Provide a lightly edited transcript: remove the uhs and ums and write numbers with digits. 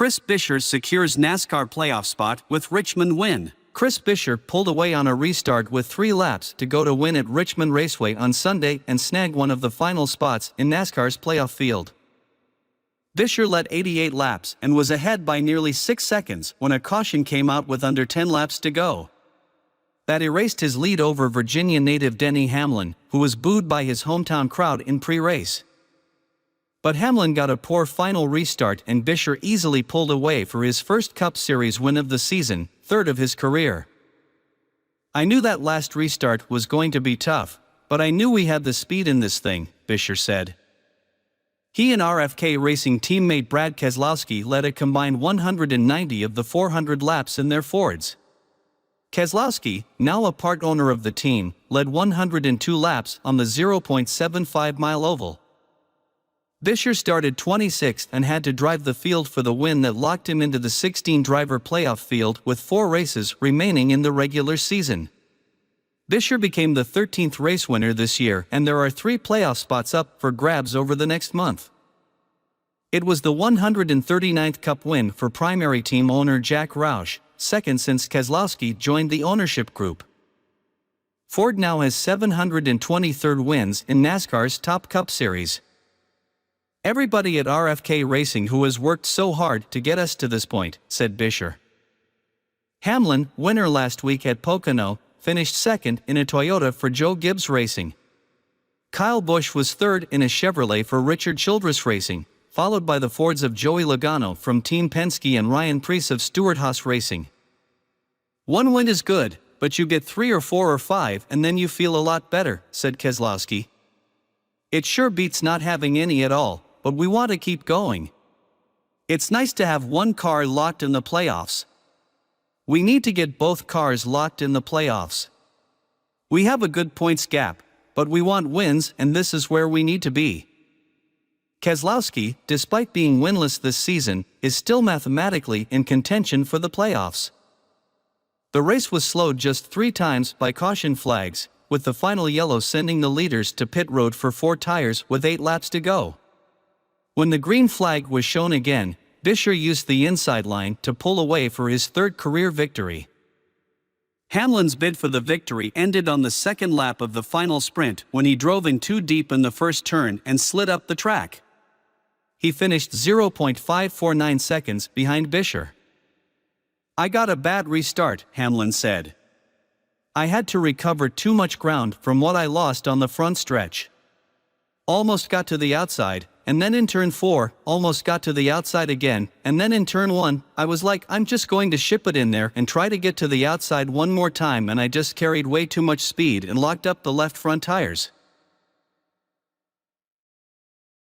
Chris Buescher secures NASCAR playoff spot with Richmond win. Chris Buescher pulled away on a restart with 3 laps to go to win at Richmond Raceway on Sunday and snag one of the final spots in NASCAR's playoff field. Buescher led 88 laps and was ahead by nearly 6 seconds when a caution came out with under 10 laps to go. That erased his lead over Virginia native Denny Hamlin, who was booed by his hometown crowd in pre-race. But Hamlin got a poor final restart and Buescher easily pulled away for his first Cup Series win of the season, 3rd of his career. "I knew that last restart was going to be tough, but I knew we had the speed in this thing," Buescher said. He and RFK Racing teammate Brad Keselowski led a combined 190 of the 400 laps in their Fords. Keselowski, now a part owner of the team, led 102 laps on the 0.75-mile oval. Buescher started 26th and had to drive the field for the win that locked him into the 16-driver playoff field with 4 races remaining in the regular season. Buescher became the 13th race winner this year, and there are 3 playoff spots up for grabs over the next month. It was the 139th Cup win for primary team owner Jack Roush, second since Keselowski joined the ownership group. Ford now has 723rd wins in NASCAR's top Cup Series. "Everybody at RFK Racing who has worked so hard to get us to this point," said Buescher. Hamlin, winner last week at Pocono, finished second in a Toyota for Joe Gibbs Racing. Kyle Busch was third in a Chevrolet for Richard Childress Racing, followed by the Fords of Joey Logano from Team Penske and Ryan Preece of Stewart-Haas Racing. "One win is good, but you get 3 or 4 or 5 and then you feel a lot better," said Keselowski. "It sure beats not having any at all, but we want to keep going. It's nice to have one car locked in the playoffs. We need to get both cars locked in the playoffs. We have a good points gap, but we want wins and this is where we need to be." Keselowski, despite being winless this season, is still mathematically in contention for the playoffs. The race was slowed just 3 times by caution flags, with the final yellow sending the leaders to pit road for 4 tires with 8 laps to go. When the green flag was shown again, Buescher used the inside line to pull away for his 3rd career victory. Hamlin's bid for the victory ended on the 2nd lap of the final sprint when he drove in too deep in the first turn and slid up the track. He finished 0.549 seconds behind Buescher. "I got a bad restart," Hamlin said. "I had to recover too much ground from what I lost on the front stretch. Almost got to the outside, and then in turn 4, almost got to the outside again, and then in turn 1, I was like, I'm just going to ship it in there and try to get to the outside one more time, and I just carried way too much speed and locked up the left front tires."